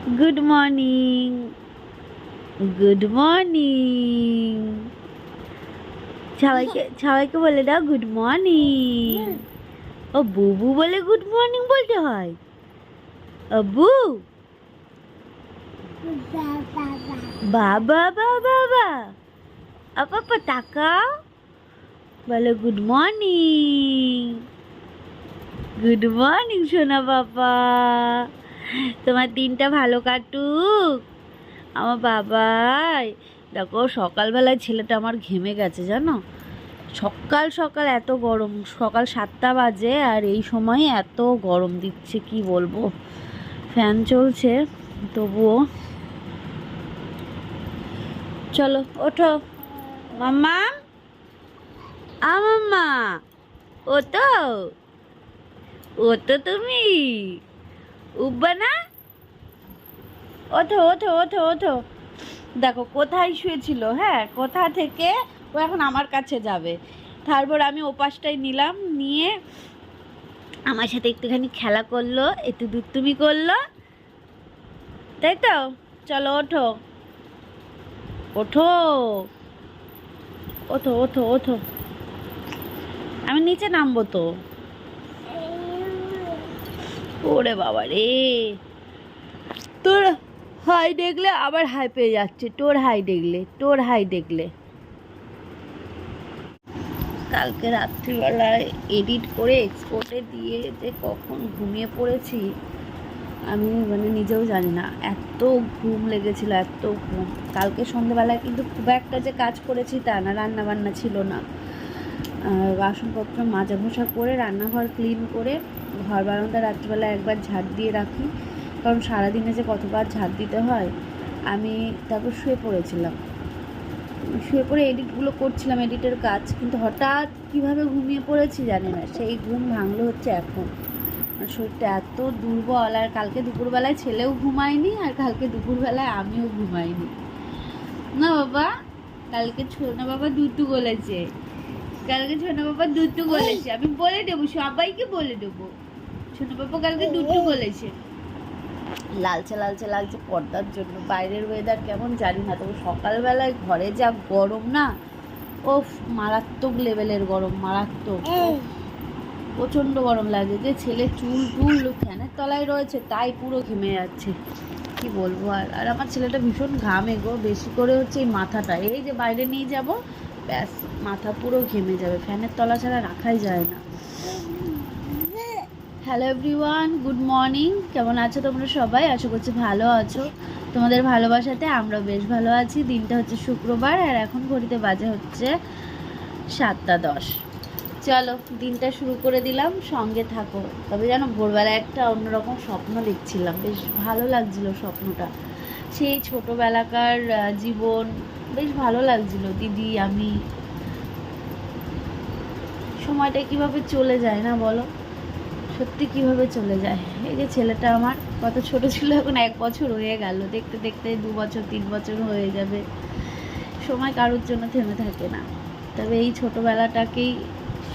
Good morning, good morning. সবাইকে বলে দাও গুড মর্নিং। ও বুবু বলে গুড মর্নিং বলতে হয়। আব্বু, বাবা বাবা বাবা, আপা তাকাও, বলো গুড মর্নিং। গুড মর্নিং সোনা বাবা, তোমার দিনটা ভালো কাটুক। আমার বাবাই দেখো, সকালবেলায় ছেলেটা আমার ঘেমে গেছে জানো। সকাল সকাল এত গরম, সকাল 7টা বাজে আর এই সময় এত গরম দিচ্ছে কি বলবো। ফ্যান চলছে তবুও। চলো ওঠো মাম্মা, মাম্মা, ও তো তুমি উঠবা না? ওঠো ওঠো ওঠো ওঠো। দেখো কোথায় শুয়েছিল, হ্যাঁ কোথা থেকে ও এখন আমার কাছে যাবে। তারপর আমি ওপাশটাই নিলাম, নিয়ে আমার সাথে একটুখানি খেলা করলো, একটু দুষ্টুমি করলো, তাই তো। চলো ওঠো ওঠো ওঠো ওঠো ওঠো। আমি নিচে নামবো তো। ওরে বাবা রে, তোর হাই দেখলে আবার হাই পেয়ে যাচ্ছে। তোর হাই দেখলে কালকে রাত্রিবেলায় এডিট করে এক্সপোর্টে দিয়ে যে কখন ঘুমিয়ে পড়েছি আমি নিজেও জানি না। এত ঘুম লেগেছিল, এত ঘুম। কালকে সন্ধ্যেবেলায় কিন্তু খুব একটা যে কাজ করেছি তা না, রান্না বান্না ছিল না। বাসনপত্র মাজা ঘষা করে, রান্নাঘর ক্লিন করে, ঘর বারান্দা রাত্রিবেলা একবার ঝাড় দিয়ে রাখি, কারণ সারাদিনে যে কতবার ঝাড় দিতে হয়। আমি তারপর শুয়ে পড়ে এডিটগুলো করছিলাম, এডিটের কাজ। কিন্তু হঠাৎ কীভাবে ঘুমিয়ে পড়েছি জানি না। সেই ঘুম ভাঙলো হচ্ছে এখন। শরীরটা এত দুর্বল। আর কালকে দুপুরবেলায় ছেলেও ঘুমায়নি, আর কালকে দুপুরবেলায় আমিও ঘুমাইনি না বাবা। কালকে ছোনা বাবা দুটু বলেছে, আমি বলে দেবো, সবাইকে বলে দেবো। ছোনা বাবা কালকে দুটু বলেছে। লালচে লালচে লাগছে পর্দার জন্য। বাইরের ওয়েদার কেমন জানি না, তবে সকালবেলায় ঘরে যা গরম না, ওফ মারাত্মক লেভেলের গরম, মারাত্মক। প্রচণ্ড গরম লাগে। যে ছেলে চুল ফ্যানের তলায় রয়েছে তাই পুরো ঘেমে যাচ্ছে, কি বলবো। আর আমার ছেলেটা ভীষণ ঘামে গো, বেশি করে হচ্ছে এই মাথাটা। এই যে বাইরে নিয়ে যাব, ব্যাস মাথা পুরো ঘেমে যাবে। ফ্যানের তলা ছাড়া রাখাই যায় না। Hello everyone, good morning. কেমন আছো তোমরা সবাই? আশা করছি ভালো আছো। তোমাদের ভালোবাসাতে আমরা বেশ ভালো আছি। দিনটা হচ্ছে শুক্রবার, আর এখন ঘড়িতে বাজে হচ্ছে 7টা 10। চলো দিনটা শুরু করে দিলাম, সঙ্গে থাকো। তবে জানো, ভোরবেলায় একটা অন্যরকম স্বপ্ন দেখছিলাম, বেশ ভালো লাগছিল স্বপ্নটা। সেই ছোটোবেলাকার জীবন বেশ ভালো লাগছিল। দিদি, আমি, সময়টা কিভাবে চলে যায় না বলো, সত্যি কিভাবে চলে যায়। এই যে ছেলেটা আমার কত ছোট ছিল, এখন 1 বছর হয়ে গেল। দেখতে দেখতে 2 বছর 3 বছর হয়ে যাবে। সময় কারোর জন্য থেমে থাকে না। তবে এই ছোটোবেলাটাকেই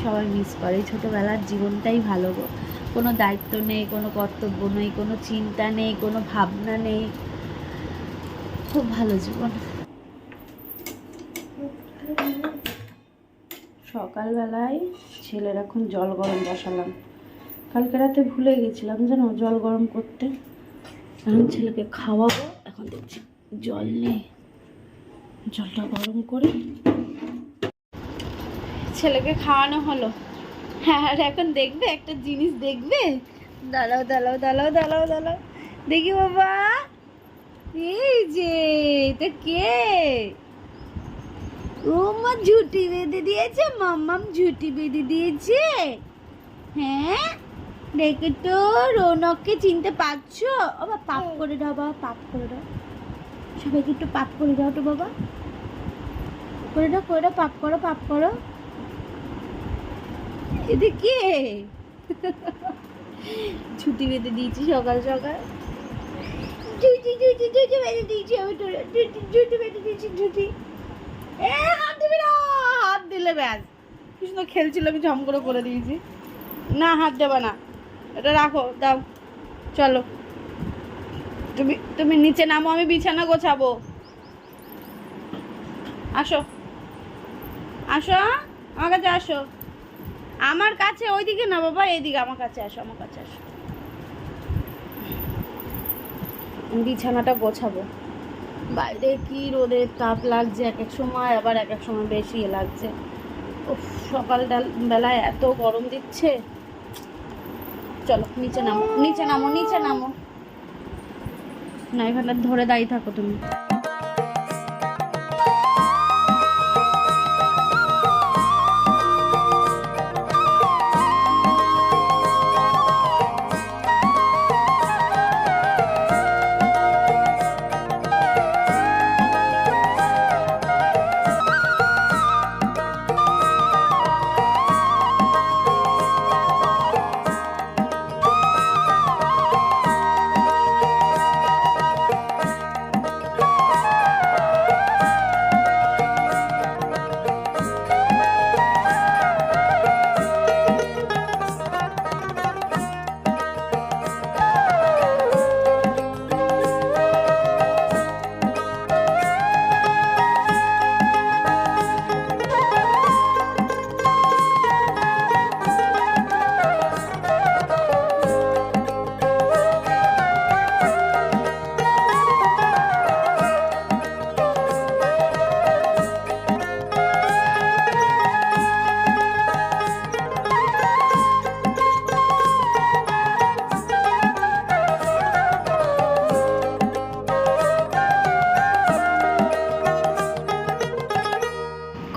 সবাই মিস করে। এই ছোটোবেলার জীবনটাই ভালো গো। কোনো দায়িত্ব নেই, কোনো কর্তব্য নেই, কোনো চিন্তা নেই, কোনো ভাবনা নেই। খুব ভালো জীবন। সকালবেলায় ছেলের এখন জল গরম বসালাম। কালকে রাতে ভুলে গেছিলাম জানো জল গরম করতে। এখন ছেলেকে খাওয়াবো। এখন দেখছি জল নেই, জলটা গরম করে ছেলেকে খাওয়ানো হলো। হ্যাঁ, আর এখন দেখবে একটা জিনিস, দেখবে। দাঁড়াও দাঁড়াও দাঁড়াও দাঁড়াও দাঁড়াও, দেখি বাবা। এই যে এটা কে? ও মা, ঝুটি বেঁধে দিয়েছে। মাম্মাম ঝুটি বেঁধে দিয়েছে। হ্যাঁ, দেখে তো রৌনককে চিনতে পারছো? ও বাবা, পাপ করে দাও বাবা, পাপ করে দাও। সবাইকে একটু পাপ করে দাও তো বাবা, করে দাও করে দাও, পাপ করো পাপ করো। এদিকে ছুটি বেঁধে দিয়েছি সকাল সকাল। ঝুটি ঝুটি ঝুটি বেঁধে দিয়েছি আমি, তোরা ঝুটি বেঁধে দিয়েছি। ঝুটি হাত দিবি না, হাত দিলে ব্যাস। কি সুন্দর খেলছিল, আমি ঝম করে দিয়েছি। না, হাত দেবে না, এটা রাখো, দাও। চলো তুমি তুমি নিচে নামো, আমি বিছানা গোছাবো। আসো আসো, আমার কাছে আসো, আমার কাছে। ওইদিকে না বাবা, এইদিকে আমার কাছে আসো, আমার কাছে আসো। বিছানাটা গোছাবো। বাইরে কি রোদের তাপ লাগছে, এক এক সময় আবার এক এক সময় বেশি লাগছে। উফ, সকাল বেলায় এত গরম দিচ্ছে। চলো নিচে নামো, নিচে নামো, নিচে নামো। নাইভারটা ধরে দাঁড়িয়ে থাকো তুমি।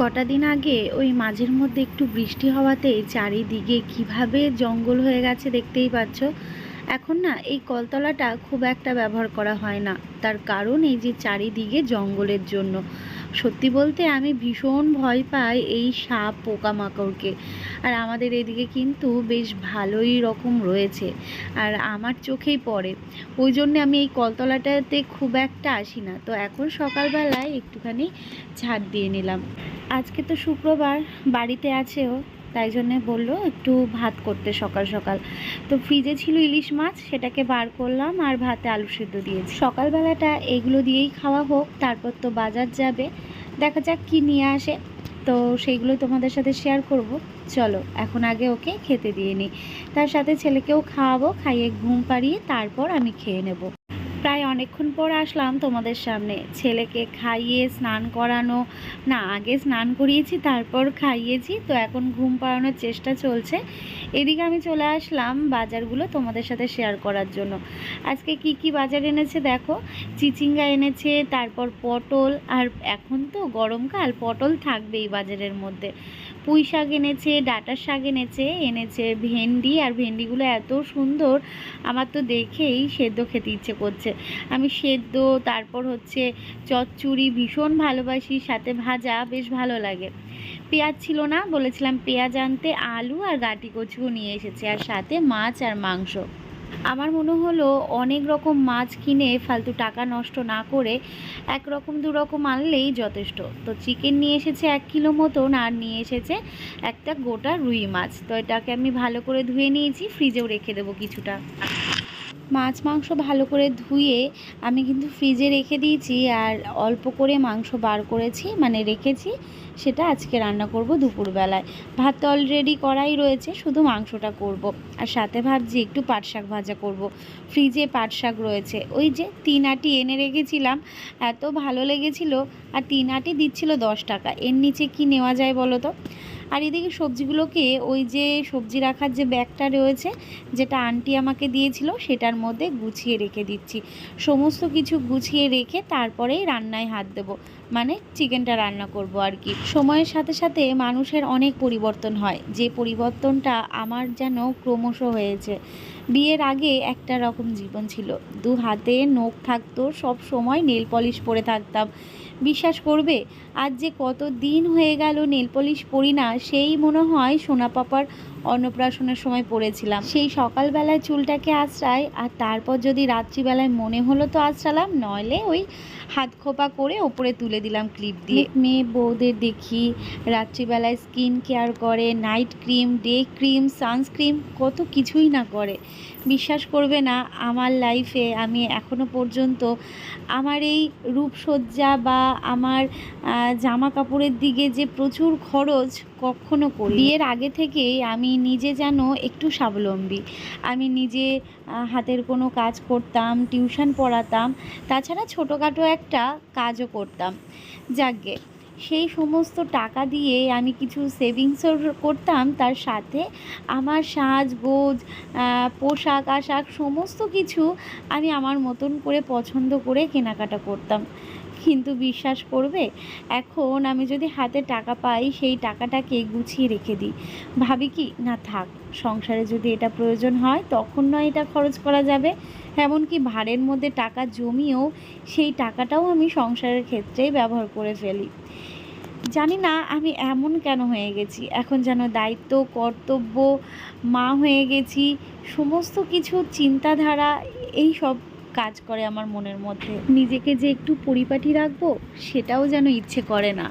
কটা দিন আগে ওই মাঝের মধ্যে একটু বৃষ্টি হওয়াতে চারিদিকে কিভাবে জঙ্গল হয়ে গেছে দেখতেই পাচ্ছ। এখন না এই কলতলাটা খুব একটা ব্যবহার করা হয় না, তার কারণ এই যে চারিদিকে জঙ্গলের জন্য। সত্যি বলতে আমি ভীষণ ভয় পাই এই সাপ পোকামাকড়কে। আর আমাদের এদিকে কিন্তু বেশ ভালোই রকম রয়েছে, আর আমার চোখেই পড়ে। ওই জন্যে আমি এই কলতলাটাতে খুব একটা আসি না। তো এখন সকালবেলায় একটুখানি ঝাড় দিয়ে নিলাম। আজকে তো শুক্রবার, বাড়িতে আছেও, তাই জন্যে বললো একটু ভাত করতে সকাল সকাল। তো ফ্রিজে ছিল ইলিশ মাছ, সেটাকে বার করলাম আর ভাতে আলু সেদ্ধ দিয়েছি। সকালবেলাটা এগুলো দিয়েই খাওয়া হোক, তারপর তো বাজার যাবে, দেখা যাক কি নিয়ে আসে। তো সেইগুলো তোমাদের সাথে শেয়ার করব। চলো এখন আগে ওকে খেতে দিয়ে নিই, তার সাথে ছেলেকেও খাওয়াবো, খাইয়ে ঘুম পাড়িয়ে তারপর আমি খেয়ে নেব। প্রায় অনেকক্ষণ পর আসলাম তোমাদের সামনে। ছেলেকে খাইয়ে স্নান করানো, না আগে স্নান করিয়েছি তারপর খাইয়েছি, তো এখন ঘুম পাড়ানোর চেষ্টা চলছে। এদিকে আমি চলে আসলাম বাজারগুলো তোমাদের সাথে শেয়ার করার জন্য। আজকে কি কি বাজার এনেছে দেখো। চিচিঙ্গা এনেছে, তারপর পটল, আর এখন তো গরমকাল, পটল থাকবেই বাজারের মধ্যে। পুঁই শাক এনেছে, ডাঁটার শাক এনেছে, এনেছে ভেন্ডি, আর ভেন্ডিগুলো এত সুন্দর আমার তো দেখেই সেদ্ধ খেতে ইচ্ছে করছে। আমি সেদ্ধ, তারপর হচ্ছে চচ্চড়ি ভীষণ ভালোবাসি, সাথে ভাজা বেশ ভালো লাগে। পেঁয়াজ ছিল না, বলেছিলাম পেঁয়াজ আনতে, আলু আর গাটি কচুও নিয়ে এসেছে, আর সাথে মাছ আর মাংস। আমার মনে হলো অনেক রকম মাছ কিনে ফালতু টাকা নষ্ট না করে এক রকম দু রকম আনলেই যথেষ্ট। তো চিকেন নিয়ে এসেছে 1 কিলো মতন, আর নিয়ে এসেছে একটা গোটা রুই মাছ। তো এটাকে আমি ভালো করে ধুয়ে নিয়েছি, ফ্রিজেও রেখে দেবো কিছুটা। মাছ মাংস ভালো করে ধুয়ে আমি কিন্তু ফ্রিজে রেখে দিয়েছি, আর অল্প করে মাংস বার করেছি, মানে রেখেছি, সেটা আজকে রান্না করব দুপুরবেলায়। ভাত তো অলরেডি করাই রয়েছে, শুধু মাংসটা করব। আর সাথে ভাবছি একটু পাট শাক ভাজা করব। ফ্রিজে পাট শাক রয়েছে, ওই যে 3 আটি এনে রেখেছিলাম, এত ভালো লেগেছিল। আর 3 আটি দিচ্ছিল 10 টাকা, এর নিচে কি নেওয়া যায় বলো তো। আর এদিকে সবজিগুলোকে ওই যে সবজি রাখার যে ব্যাগটা রয়েছে, যেটা আন্টি আমাকে দিয়েছিল, সেটার মধ্যে গুছিয়ে রেখে দিচ্ছি। সমস্ত কিছু গুছিয়ে রেখে তারপরেই রান্নায় হাত দেব, মানে চিকেনটা রান্না করব আর কি। সময়ের সাথে সাথে মানুষের অনেক পরিবর্তন হয়, যে পরিবর্তনটা আমার যেন ক্রমশ হয়েছে। বিয়ের আগে একটা রকম জীবন ছিল, 2 হাতে নখ থাকতো, সব সময় নেল পলিশ পরে থাকতাম। বিশ্বাস করবে, আজ যে কত দিন হয়ে গেল নেল পলিশ পরি না, সেই মনে হয় সোনা পাপার অন্নপ্রাশনের সময় পরেছিলাম। সেই সকালবেলায় চুলটাকে আঁচড়াই, আর তারপর যদি রাত্রিবেলায় মনে হলো তো আঁচড়ালাম, নইলে ওই হাত খোপা করে ওপরে তুলে দিলাম ক্লিপ দিয়ে। মেয়ে বউদের দেখি রাত্রিবেলায় স্কিন কেয়ার করে, night cream, day cream, sunscreen, কত কিছুই না করে। বিশ্বাস করবে না, আমার লাইফে আমি এখনো পর্যন্ত আমার এই রূপসজ্জা বা আমার জামা কাপড়ের দিকে যে প্রচুর খরচ কখনো করি। বিয়ের আগে থেকেই আমি নিজে যেন একটু স্বাবলম্বী। আমি নিজে হাতের কোনো কাজ করতাম, টিউশন পড়াতাম, তাছাড়া ছোটোখাটো একটা কাজও করতাম। যাকগে, সেই সমস্ত টাকা দিয়ে আমি কিছু সেভিংসও করতাম, তার সাথে আমার সাজগোজ, পোশাক আশাক সমস্ত কিছু আমি আমার মতন করে পছন্দ করে কেনাকাটা করতাম। কিন্তু বিশ্বাস করবে, এখন আমি যদি হাতে টাকা পাই সেই টাকাটাকে গুছিয়ে রেখে দিই। ভাবি কি না থাক, সংসারে যদি এটা প্রয়োজন হয় তখন নয় এটা খরচ করা যাবে। এমনকি ভাড়ের মধ্যে টাকা জমিয়েও সেই টাকাটাও আমি সংসারের ক্ষেত্রেই ব্যবহার করে ফেলি। জানি না আমি এমন কেন হয়ে গেছি, এখন যেন দায়িত্ব, কর্তব্য, মা হয়ে গেছি, সমস্ত কিছু চিন্তাধারা এই সব কাজ করে আমার মনের মধ্যে। নিজেকে যে একটু পরিপাটি রাখবো সেটাও যেন ইচ্ছে করে না।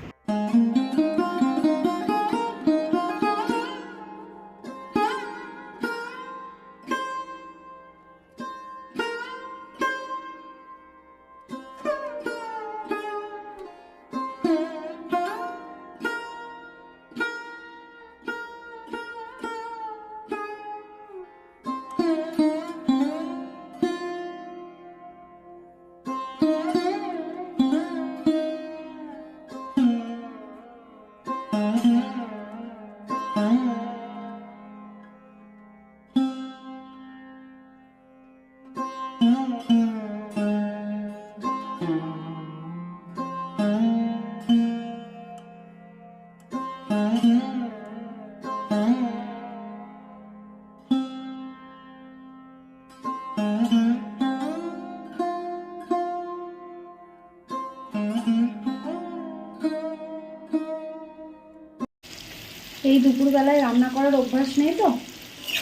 এই দুপুরবেলায় রান্না করার অভ্যাস নেই তো,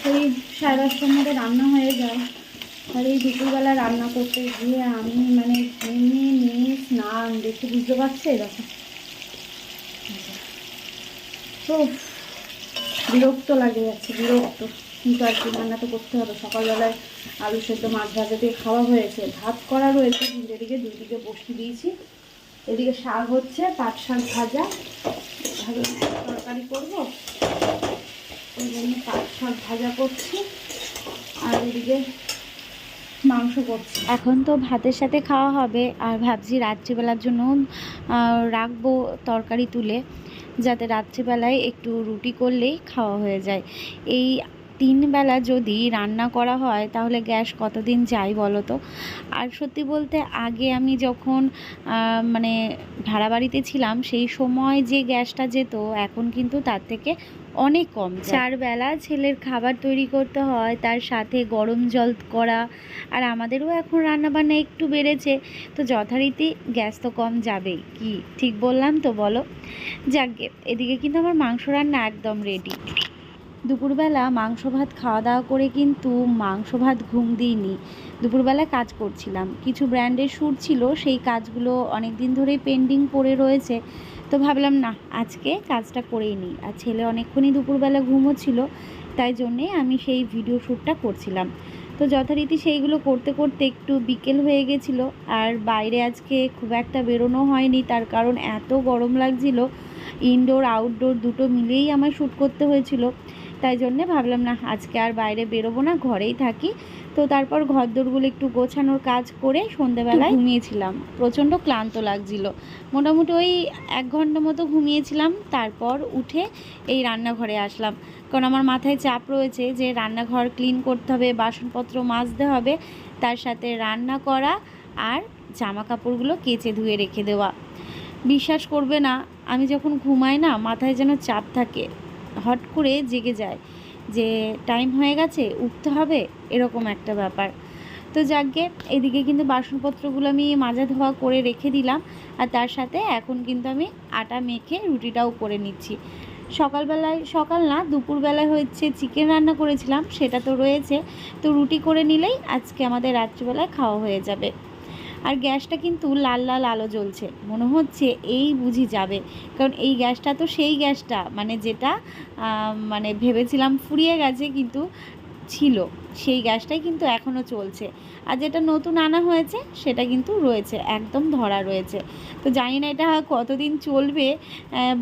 ওই 10:30টার মধ্যে রান্না হয়ে যায়। আর এই দুপুরবেলা রান্না করতে গিয়ে আমি মানে ঘেমে নিয়ে স্নান, দেখে বুঝতে পারছি এরকম। তো বিরক্ত লাগে যাচ্ছে, বিরক্ত, কিন্তু আর কি, রান্না তো করতে হবে। সকালবেলায় আলু সেদ্ধ মাছ ভাজা দিয়ে খাওয়া হয়েছে, ভাত করা রয়েছে, কিন্তু এদিকে দুদিকে বসিয়ে দিয়েছি। এদিকে শাক হচ্ছে, পাট শাক ভাজা, তরকারি করবো, ওই জন্য পাট শাক ভাজা করছি, আর এদিকে মাংস করছি। এখন তো ভাতের সাথে খাওয়া হবে, আর ভাবছি রাত্রিবেলার জন্য রাখবো তরকারি তুলে, যাতে রাত্রিবেলায় একটু রুটি করলেই খাওয়া হয়ে যায়। এই 3 বেলা যদি রান্না করা হয় তাহলে গ্যাস কতদিন যায় বলো তো। আর সত্যি বলতে আগে আমি যখন মানে ভাড়া বাড়িতে ছিলাম সেই সময় যে গ্যাসটা যেত, এখন কিন্তু তার থেকে অনেক কম। 4 বেলা ছেলের খাবার তৈরি করতে হয়, তার সাথে গরম জল করা, আর আমাদেরও এখন রান্নাবান্না একটু বেড়েছে, তো যথারীতি গ্যাস তো কম যাবেই। কি ঠিক বললাম তো বলো? যাকগে, এদিকে কিন্তু আমার মাংস রান্না একদম রেডি। দুপুরবেলা মাংস ভাত খাওয়া দাওয়া করে কিন্তু মাংস ভাত ঘুম দিইনি। দুপুরবেলা কাজ করছিলাম, কিছু ব্র্যান্ডের শ্যুট ছিল, সেই কাজগুলো অনেক দিন ধরেই পেন্ডিং পড়ে রয়েছে। তো ভাবলাম না, আজকে কাজটা করেই নিই। আর ছেলে অনেকক্ষণই দুপুরবেলা ঘুমোচ্ছিল, তাই জন্যে আমি সেই ভিডিও শ্যুটটা করছিলাম। তো যথারীতি সেইগুলো করতে করতে একটু বিকেল হয়ে গেছিলো। আর বাইরে আজকে খুব একটা বেরোনো হয়নি, তার কারণ এত গরম লাগছিল, ইনডোর আউটডোর দুটো মিলেই আমার শ্যুট করতে হয়েছিল। তাই জন্যে ভাবলাম না, আজকে আর বাইরে বেরোবো না, ঘরেই থাকি। তো তারপর ঘরদোরগুলো একটু গোছানোর কাজ করে সন্ধেবেলায় ঘুমিয়েছিলাম। প্রচণ্ড ক্লান্ত লাগছিল, মোটামুটি ওই 1 ঘন্টা মতো ঘুমিয়েছিলাম। তারপর উঠে এই রান্নাঘরে আসলাম, কারণ আমার মাথায় চাপ রয়েছে যে রান্নাঘর ক্লিন করতে হবে, বাসনপত্র মাজতে হবে, তার সাথে রান্না করা আর জামা কাপড়গুলো কেচে ধুয়ে রেখে দেওয়া। বিশ্বাস করবে না, আমি যখন ঘুমাই না, মাথায় যেন চাপ থাকে, হট করে জেগে যায় যে টাইম হয়ে গেছে, উঠতে হবে, এরকম একটা ব্যাপার। তো যাকগে, এদিকে কিন্তু বাসনপত্রগুলো আমি মাজা ধোয়া করে রেখে দিলাম, আর তার সাথে এখন কিন্তু আমি আটা মেখে রুটিটাও করে নিচ্ছি। সকালবেলায়, সকাল না দুপুরবেলায় হচ্ছে চিকেন রান্না করেছিলাম, সেটা তো রয়েছে। তো রুটি করে নিলেই আজকে আমাদের রাত্রিবেলায় খাওয়া হয়ে যাবে। আর গ্যাসটা কিন্তু লাল লাল আলো জ্বলছে, মনে হচ্ছে এই বুঝি যাবে। কারণ এই গ্যাসটা তো সেই গ্যাসটা মানে যেটা মানে ভেবেছিলাম ফুরিয়ে গেছে, কিন্তু ছিল সেই গ্যাসটাই কিন্তু এখনও চলছে। আর যেটা নতুন আনা হয়েছে সেটা কিন্তু রয়েছে, একদম ধরা রয়েছে। তো জানি না এটা কতদিন চলবে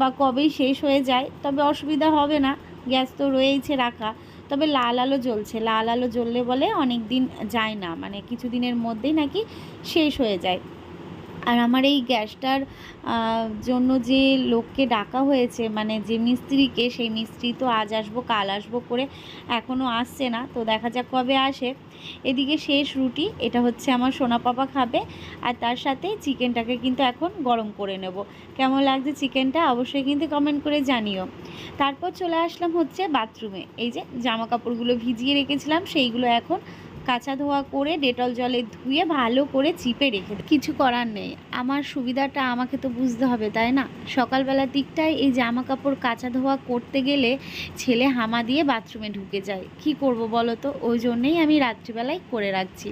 বা কবেই শেষ হয়ে যায়, তবে অসুবিধা হবে না, গ্যাস তো রয়েইছে রাখা। তবে লাল আলো জ্বলছে, লাল আলো জ্বললে বলে অনেক দিন যায় না, মানে কিছু দিনের মধ্যেই নাকি শেষ হয়ে যায়। আর আমার এই গ্যাসটার জন্য যে লোককে ডাকা হয়েছে, মানে যে মিস্ত্রিকে, সেই মিস্ত্রি তো আজ আসবো কাল আসবো করে এখনও আসছে না। তো দেখা যাক কবে আসে। এদিকে শেষ রুটি, এটা হচ্ছে আমার সোনা পাপা খাবে। আর তার সাথে চিকেনটাকে কিন্তু এখন গরম করে নেব। কেমন লাগছে চিকেনটা অবশ্যই কিন্তু কমেন্ট করে জানিও। তারপর চলে আসলাম হচ্ছে বাথরুমে। এই যে জামা কাপড়গুলো ভিজিয়ে রেখেছিলাম, সেইগুলো এখন কাচা ধোয়া করে ডেটল জলে ধুয়ে ভালো করে চিপে রেখে দিই। কিছু করার নেই, আমার সুবিধাটা আমাকে তো বুঝতে হবে, তাই না? সকালবেলার দিকটায় এই জামা কাপড় কাচা ধোয়া করতে গেলে ছেলে হামা দিয়ে বাথরুমে ঢুকে যায়, কি করব বলো তো? ওই জন্যেই আমি রাত্রিবেলায় করে রাখছি।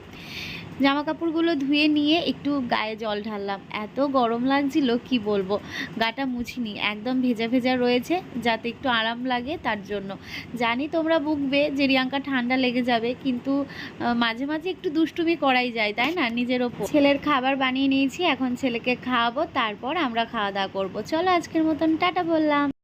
জামা কাপড়গুলো ধুয়ে নিয়ে একটু গায়ে জল ঢাললাম, এত গরম লাগছিল কি বলবো। গাটা মুছিনি, একদম ভেজা ভেজা রয়েছে, যাতে একটু আরাম লাগে তার জন্য। জানি তোমরা বকবে যে রিয়াঙ্কা ঠান্ডা লেগে যাবে, কিন্তু মাঝে মাঝে একটু দুষ্টুমি করাই যায়, তাই না, নিজের ওপর। ছেলের খাবার বানিয়ে নিয়েছি, এখন ছেলেকে খাওয়াবো, তারপর আমরা খাওয়া দাওয়া করবো। চলো আজকের মতন টাটা বললাম।